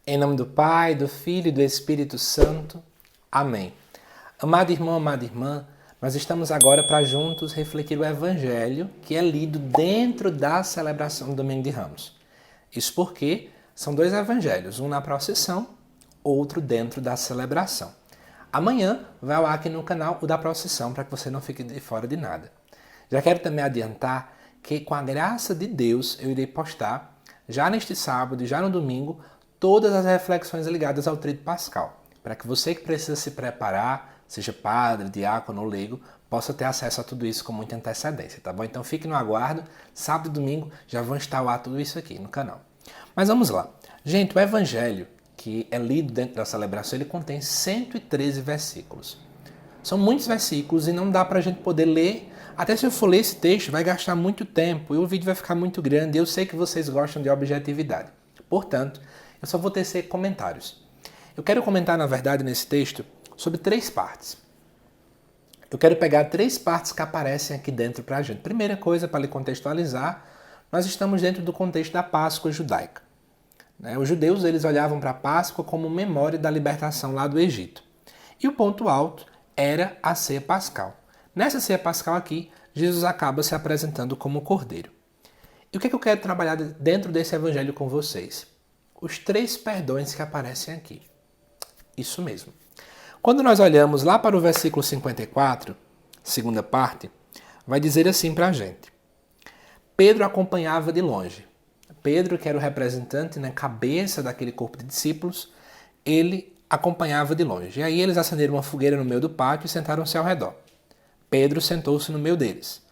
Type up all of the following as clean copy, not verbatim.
Em nome do Pai, do Filho e do Espírito Santo. Amém. Amado irmão, amada irmã, nós estamos agora para juntos refletir o Evangelho que é lido dentro da celebração do Domingo de Ramos. Isso porque são dois evangelhos, um na procissão, outro dentro da celebração. Amanhã vai ao ar aqui no canal o da procissão para que você não fique de fora de nada. Já quero também adiantar que com a graça de Deus eu irei postar já neste sábado e já no domingo todas as reflexões ligadas ao Tríduo Pascal, para que você que precisa se preparar, seja padre, diácono ou leigo, possa ter acesso a tudo isso com muita antecedência, tá bom? Então fique no aguardo, sábado e domingo já vão estar lá tudo isso aqui no canal. Mas vamos lá. Gente, o Evangelho que é lido dentro da celebração, ele contém 113 versículos. São muitos versículos e não dá para a gente poder ler. Até se eu for ler esse texto, vai gastar muito tempo e o vídeo vai ficar muito grande. Eu sei que vocês gostam de objetividade. Portanto, eu só vou tecer comentários. Eu quero comentar, na verdade, nesse texto, sobre 3 partes. Eu quero pegar 3 partes que aparecem aqui dentro para a gente. Primeira coisa, para lhe contextualizar, nós estamos dentro do contexto da Páscoa judaica. Os judeus eles olhavam para a Páscoa como memória da libertação lá do Egito. E o ponto alto era a ceia pascal. Nessa ceia pascal aqui, Jesus acaba se apresentando como cordeiro. E o que eu quero trabalhar dentro desse evangelho com vocês? Os 3 perdões que aparecem aqui. Isso mesmo. Quando nós olhamos lá para o versículo 54, segunda parte, vai dizer assim para a gente. Pedro acompanhava de longe. Pedro, que era o representante, cabeça daquele corpo de discípulos, ele acompanhava de longe. E aí eles acenderam uma fogueira no meio do pátio e sentaram-se ao redor. Pedro sentou-se no meio deles.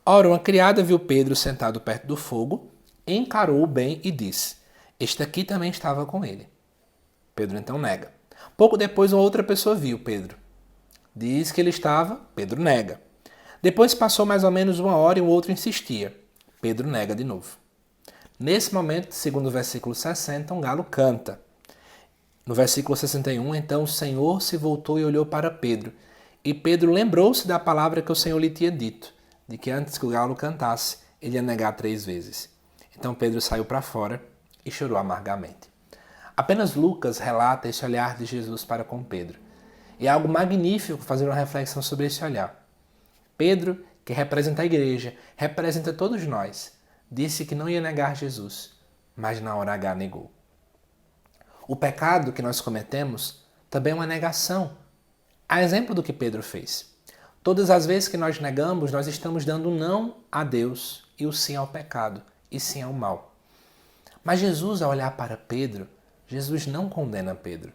Ora, uma criada viu Pedro sentado perto do fogo, encarou-o bem e disse: este aqui também estava com ele. Pedro então nega. Pouco depois, uma outra pessoa viu Pedro. Diz que ele estava, Pedro nega. Depois passou mais ou menos 1 hora e o outro insistia. Pedro nega de novo. Nesse momento, segundo o versículo 60, um galo canta. No versículo 61, então o Senhor se voltou e olhou para Pedro. E Pedro lembrou-se da palavra que o Senhor lhe tinha dito, de que antes que o galo cantasse, ele ia negar 3 vezes. Então Pedro saiu para fora e chorou amargamente. Apenas Lucas relata esse olhar de Jesus para com Pedro. E é algo magnífico fazer uma reflexão sobre esse olhar. Pedro, que representa a igreja, representa todos nós, disse que não ia negar Jesus, mas na hora H negou. O pecado que nós cometemos também é uma negação, a exemplo do que Pedro fez. Todas as vezes que nós negamos, nós estamos dando um não a Deus e o sim ao pecado e sim ao mal. Mas Jesus, ao olhar para Pedro, Jesus não condena Pedro.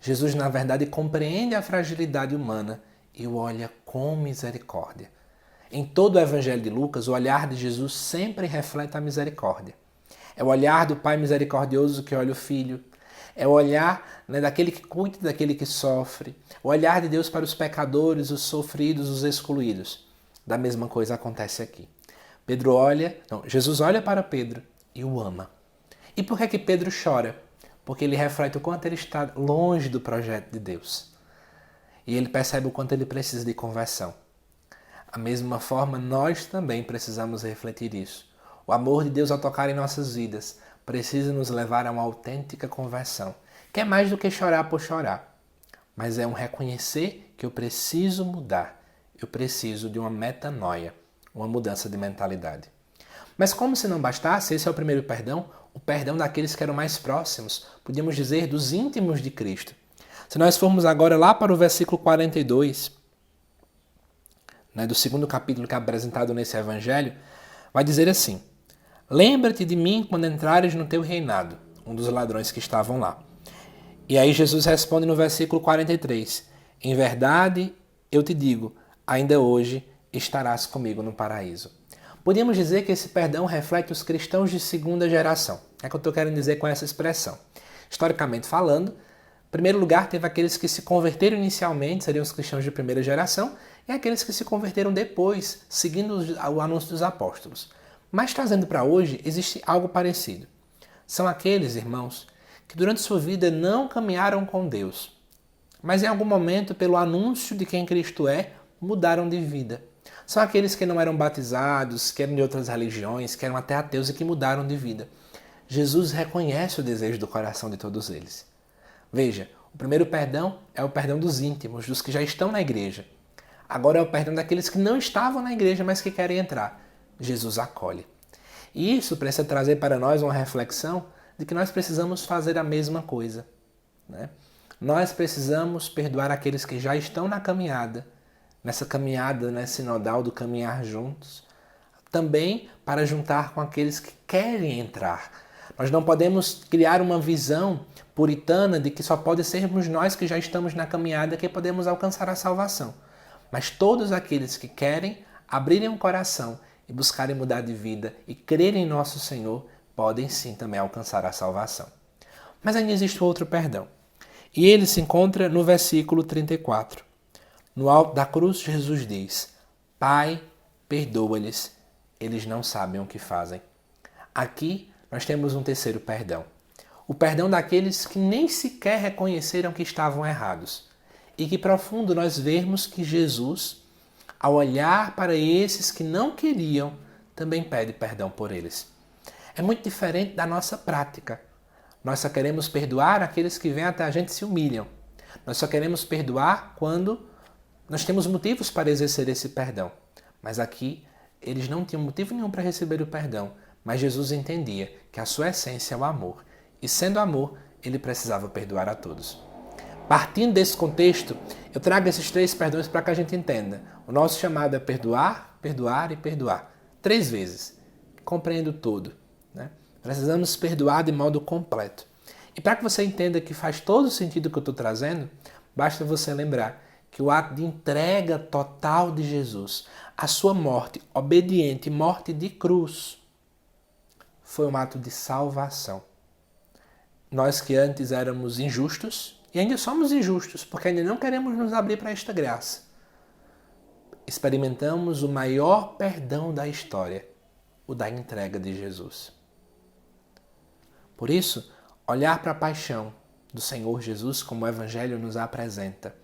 Jesus, na verdade, compreende a fragilidade humana e o olha com misericórdia. Em todo o Evangelho de Lucas, o olhar de Jesus sempre reflete a misericórdia. É o olhar do Pai misericordioso que olha o Filho. É o olhar daquele que cuida daquele que sofre. O olhar de Deus para os pecadores, os sofridos, os excluídos. Da mesma coisa acontece aqui. Jesus olha para Pedro e o ama. E por que Pedro chora? Porque ele reflete o quanto ele está longe do projeto de Deus. E ele percebe o quanto ele precisa de conversão. Da mesma forma, nós também precisamos refletir isso. O amor de Deus ao tocar em nossas vidas precisa nos levar a uma autêntica conversão, que é mais do que chorar por chorar, mas é um reconhecer que eu preciso mudar, eu preciso de uma metanoia, uma mudança de mentalidade. Mas como se não bastasse, esse é o primeiro perdão, o perdão daqueles que eram mais próximos, podíamos dizer, dos íntimos de Cristo. Se nós formos agora lá para o versículo 42, do 2º capítulo que é apresentado nesse evangelho, vai dizer assim: lembra-te de mim quando entrares no teu reinado, um dos ladrões que estavam lá. E aí Jesus responde no versículo 43, em verdade eu te digo, ainda hoje estarás comigo no paraíso. Podíamos dizer que esse perdão reflete os cristãos de segunda geração. É o que eu estou querendo dizer com essa expressão. Historicamente falando, em primeiro lugar teve aqueles que se converteram inicialmente, seriam os cristãos de primeira geração, e aqueles que se converteram depois, seguindo o anúncio dos apóstolos. Mas trazendo para hoje, existe algo parecido. São aqueles, irmãos, que durante sua vida não caminharam com Deus, mas em algum momento, pelo anúncio de quem Cristo é, mudaram de vida. São aqueles que não eram batizados, que eram de outras religiões, que eram até ateus e que mudaram de vida. Jesus reconhece o desejo do coração de todos eles. Veja, o primeiro perdão é o perdão dos íntimos, dos que já estão na igreja. Agora é o perdão daqueles que não estavam na igreja, mas que querem entrar. Jesus acolhe. E isso precisa trazer para nós uma reflexão de que nós precisamos fazer a mesma coisa, né? Nós precisamos perdoar aqueles que já estão na caminhada, nessa caminhada, né, sinodal do caminhar juntos, também para juntar com aqueles que querem entrar. Nós não podemos criar uma visão puritana de que só pode sermos nós que já estamos na caminhada que podemos alcançar a salvação. Mas todos aqueles que querem abrirem o coração e buscarem mudar de vida e crerem em nosso Senhor, podem sim também alcançar a salvação. Mas ainda existe outro perdão. E ele se encontra no versículo 34. No alto da cruz, Jesus diz: Pai, perdoa-lhes, eles não sabem o que fazem. Aqui nós temos um terceiro perdão. O perdão daqueles que nem sequer reconheceram que estavam errados. E que profundo nós vermos que Jesus, ao olhar para esses que não queriam, também pede perdão por eles. É muito diferente da nossa prática. Nós só queremos perdoar aqueles que vêm até a gente e se humilham. Nós só queremos perdoar quando nós temos motivos para exercer esse perdão. Mas aqui, eles não tinham motivo nenhum para receber o perdão. Mas Jesus entendia que a sua essência é o amor. E sendo amor, ele precisava perdoar a todos. Partindo desse contexto, eu trago esses 3 perdões para que a gente entenda. O nosso chamado é perdoar, perdoar e perdoar. 3 vezes. Compreendo tudo, né? Precisamos perdoar de modo completo. E para que você entenda que faz todo o sentido que eu estou trazendo, basta você lembrar que o ato de entrega total de Jesus, a sua morte obediente, morte de cruz, foi um ato de salvação. Nós que antes éramos injustos, e ainda somos injustos, porque ainda não queremos nos abrir para esta graça, experimentamos o maior perdão da história, o da entrega de Jesus. Por isso, olhar para a paixão do Senhor Jesus, como o Evangelho nos apresenta,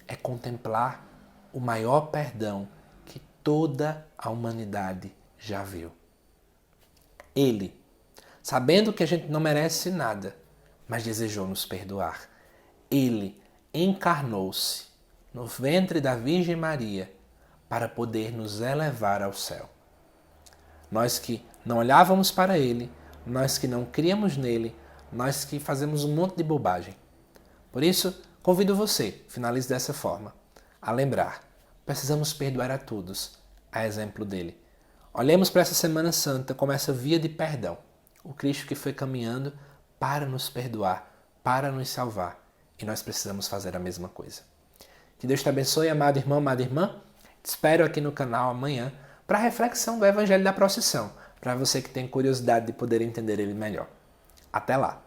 é contemplar o maior perdão que toda a humanidade já viu. Ele, sabendo que a gente não merece nada, mas desejou nos perdoar. Ele encarnou-se no ventre da Virgem Maria para poder nos elevar ao céu. Nós que não olhávamos para ele, nós que não criamos nele, nós que fazemos um monte de bobagem. Por isso, convido você, finalize dessa forma, a lembrar, precisamos perdoar a todos, a exemplo dele. Olhemos para essa Semana Santa como essa via de perdão, o Cristo que foi caminhando para nos perdoar, para nos salvar, e nós precisamos fazer a mesma coisa. Que Deus te abençoe, amado irmão, amada irmã. Te espero aqui no canal amanhã para a reflexão do Evangelho da Procissão, para você que tem curiosidade de poder entender ele melhor. Até lá!